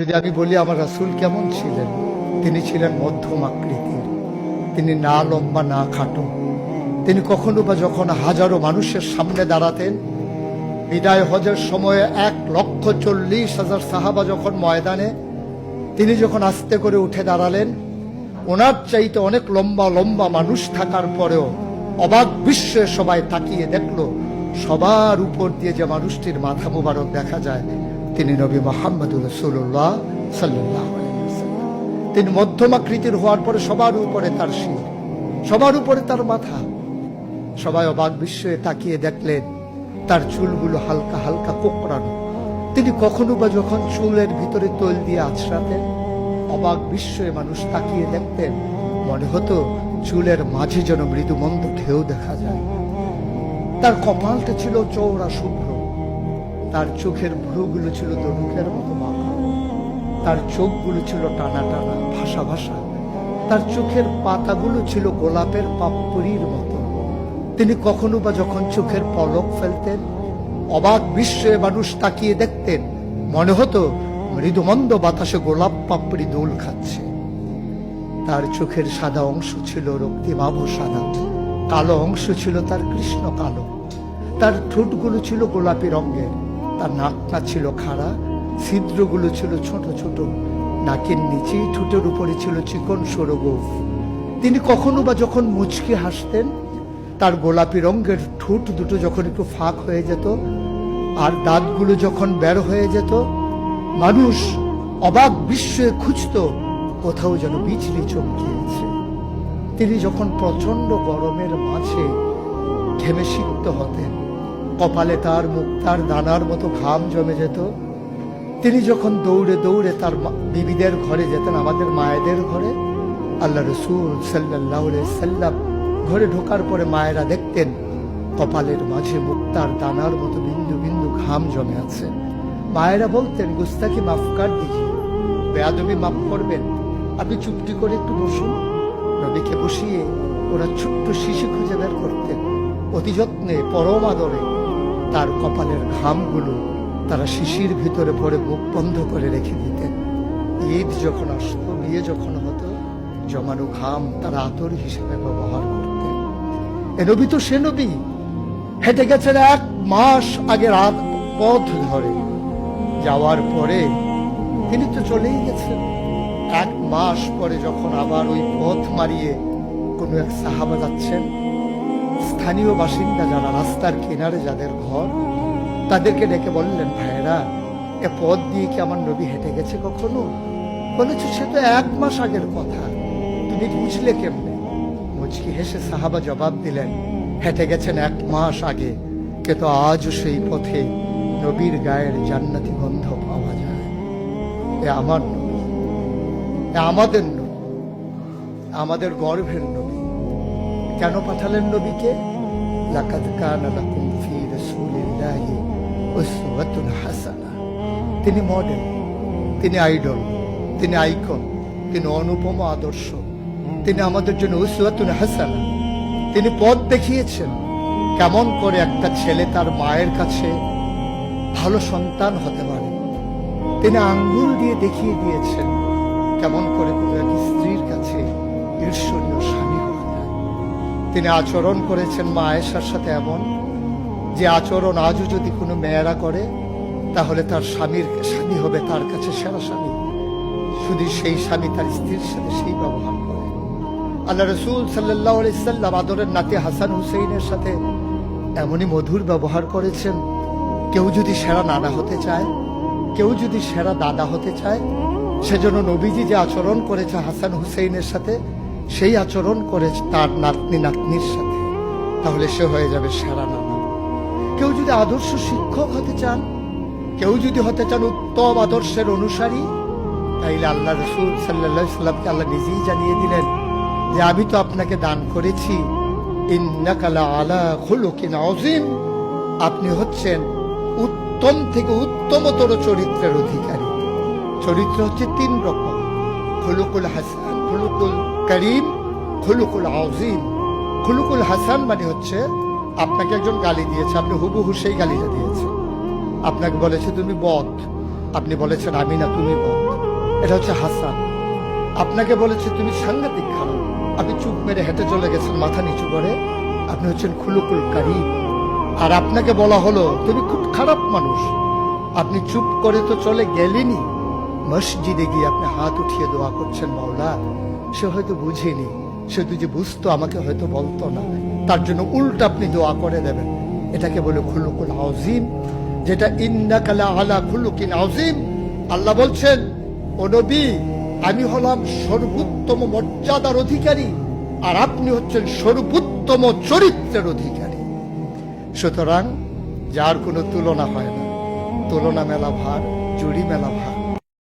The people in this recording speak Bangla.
যদি আমি বলি আমার রাসূল কেমন ছিলেন, তিনি ছিলেন মধ্যম আকৃতির। তিনি না লম্বা না খাটো। তিনি কখনো বা যখন হাজারো মানুষের সামনে দাঁড়াতেন, বিদায় হজের সময়ে 1,40,000 সাহাবা যখন ময়দানে, তিনি যখন আস্তে করে উঠে দাঁড়ালেন, ওনার চাইতে অনেক লম্বা লম্বা মানুষ থাকার পরেও অবাক বিস্ময়ে সবাই তাকিয়ে দেখলো সবার উপর দিয়ে যে মানুষটির মাথা মুবারক দেখা যায়, তিনি নবী মুহাম্মদুর রাসূলুল্লাহ সাল্লাল্লাহু আলাইহি ওয়াসাল্লাম। তিনি মধ্যম আকৃতির হওয়ার পরে সবার উপরে তার শির, সবার উপরে তার মাথা। সবাই অবাক বিস্ময়ে তাকিয়ে দেখলেন তার চুলগুলো হালকা হালকা কোঁকড়ানো। তিনি কখনো বা যখন চুলের ভিতরে তৈল দিয়ে আছড়াতেন, অবাক বিস্ময়ে মানুষ তাকিয়ে দেখতেন, মনে হতো চুলের মাঝে যেন মৃদু মন্দ ঢেউ দেখা যায়। তার কপালটা ছিল চওড়া শুভ্র, তার চোখের ভ্রুগুলো ছিল ধনুকের মতো বাঁকা, তার চোখগুলো ছিল টানা টানা ভাসা ভাসা, তার চোখের পাতাগুলো ছিল গোলাপের পাপড়ির মতো। তিনি কখনো বা যখন চোখের পলক ফেলতেন, অবাক বিস্ময়ে মানুষ তাকিয়ে দেখতেন, মনে হতো মৃদুমন্দ বাতাসে গোলাপ পাপড়ি দোল খাচ্ছে। তার চোখের সাদা অংশ ছিল রক্তিমাভ সাদা, কালো অংশ ছিল তার কৃষ্ণ কালো। তার ঠোঁটগুলো ছিল গোলাপি রঙের, তার নাকটা ছিল খাড়া, ছিদ্রগুলো ছিল ছোট ছোট, নাকের নিচে ঠোঁটের উপরে ছিল চিকন সরু গোঁফ। তিনি কখনো বা যখন মুচকি হাসতেন, তার গোলাপি রঙের ঠোঁট দুটো যখন একটু ফাঁক হয়ে যেত আর দাঁতগুলো যখন বের হয়ে যেত, মানুষ অবাক বিস্ময়ে খুঁজত কোথাও যেন বিজলি চমকিয়েছে। তিনি যখন প্রচন্ড গরমের মাঝে ঘেমে সিক্ত হতেন, কপালে তার মুক্তার দানার মতো ঘাম জমে যেত। তিনি যখন দৌড়ে দৌড়ে তার বিবিদের ঘরে যেতেন, আমাদের মায়েদের ঘরে, আল্লাহ রাসূল সাল্লাল্লাহু আলাইহি সাল্লাম ঘরে ঢোকার পরে মায়েরা দেখতেন কপালের মাঝে মুক্তার দানার মতো বিন্দু বিন্দু ঘাম জমে আছে। মায়েরা বলতেন, গুস্তাকি মাফ কর দিজিয়ে, বেয়াদবি মাফ করবেন, আপনি চুপটি করে একটু বসুন। নবীকে বসিয়ে ওরা ছোট্ট শিশু খুঁজে বের করতেন, অতি যত্নে পরম আদরে তার কপালের ঘামগুলো তারা শিশির ভিতরে ভরে মুখ বন্ধ করে রেখে দিতেন। ঈদ যখন আসতো, বিয়ে যখন হতো, জমানো ঘাম তারা আতর হিসেবে ব্যবহার করতেন। এ নবী তো সে নবী, হেঁটে গেছেন 1 মাস আগে রাত পথ ধরে, যাওয়ার পরে তিনি তো চলেই গেছেন। 1 মাস পরে যখন আবার ওই পথ মারিয়ে কোনো এক সাহাবা যাচ্ছেন, স্থানীয় বাসিন্দা যারা রাস্তার কিনারে যাদের ঘর, তাদেরকে ডেকে বললেন, ভাইরা, এ পথ দিয়ে কি আমার নবী হেঁটে গেছে কখনো? বলেছে, সে তো 1 মাস আগের কথা, তুমি বুঝলে কেমনে? মুচকি হেসে সাহাবা জবাব দিলেন, হেঁটে গেছেন 1 মাস আগে, কিন্তু আজও সেই পথে নবীর গায়ের জান্নাতি গন্ধ পাওয়া যায়। এ আমার নবী, এ আমাদের নবী, আমাদের গর্ভের নবী। কেন পাঠালেন নবীকে? লাকাদ কানা লাকুম ফি রাসূলিল্লাহি উসওয়াতুন হাসানাহ। তিনি মডেল, তিনি আইডল, তিনি আইকন, তিনি অনুপম আদর্শ, তিনি আমাদের জন্য উসওয়াতুন হাসানাহ। তিনি পথ দেখিয়েছেন কেমন করে একটা ছেলে তার মায়ের কাছে ভালো সন্তান হতে পারে। তিনি আঙ্গুল দিয়ে দেখিয়ে দিয়েছেন কেমন করে কোনো এক স্ত্রীর কাছে ঈর্ষণীয় স্বামী হওয়া যায়। তিনি আচরণ করেছেন মা আয়েশার সাথে এমন যে আচরণ আজও যদি কোনো মেয়েরা করে, তাহলে তার স্বামী হবে তার কাছে সেরা স্বামী। শুধু সেই স্বামী তার স্ত্রীর সাথে সেই ব্যবহার করে। আল্লাহ রাসূল সাল্লাল্লাহু আলাইহি সাল্লাম আদরের নাতি হাসান হুসাইনের সাথে এমনই মধুর ব্যবহার করেছেন। কেউ যদি সেরা নানা হতে চায়, কেউ যদি সেরা দাদা হতে চায়, সেজন্য নবীজি যে আচরণ করেছে হাসান হুসাইনের সাথে, সেই আচরণ করেছে তার নাতনি নাতনির সাথে, তাহলে সে হয়ে যাবে সেরা নানা। কেউ যদি আদর্শ শিক্ষক হতে চান, কেউ যদি হতে চান উত্তম আদর্শের অনুসারী, তাইলে আল্লাহ রাসূল সাল্লাল্লাহু আলাইহি সাল্লামকে আল্লাহ নিজেই জানিয়ে দিলেন যে আমি তো আপনাকে দান করেছি, ইন্নাকা লাআলা খুলুকিন আযীম, আপনি হচ্ছেন উত্তম থেকে উত্তমতর চরিত্রের অধিকারী। চরিত্র হচ্ছে 3 রকম, খুলুকুল হাসান, খুলুকুল করিম, খুলুকুল আযীম। খুলুকুল হাসান মানে হচ্ছে আপনাকে একজন গালি দিয়েছে, আপনি হুবহু সেই গালিটা দিয়েছেন। আপনাকে বলেছে তুমি বদ, আপনি বলেছেন আমি না, তুমি বদ। এটা হচ্ছে হাসান। আপনাকে বলেছে তুমি সাংঘাতিক খারাপ, আপনি চুপ মেরে হেঁটে চলে গেছেন মাথা নিচু করে, আপনি হচ্ছেন খুলুকুল কারীম। আর আপনাকে বলা হলো তুমি খুব খারাপ মানুষ, আপনি চুপ করে তো চলে গেলেনই, মসজিদে গিয়ে আপনি হাত উঠিয়ে দোয়া করছেন মাওলা। সে হয়তো বুঝেনি, সে যদি বুঝতো আমাকে হয়তো বলতো না, তার জন্য উল্টা আপনি দোয়া করে দেবেন। এটাকে বলে খুলুকুল আযীম, যেটা ইন্নাকা লা আলা খুলুকিন আযীম। আল্লাহ বলছেন, ও নবী, আমি হলাম সর্বোত্তম মর্যাদার অধিকারী, আর আপনি হচ্ছেন সর্বোত্তম চরিত্রের অধিকারী। সুতরাং যার কোনো তুলনা হয় না, তুলনা মেলা ভার, জুড়ি মেলা ভার।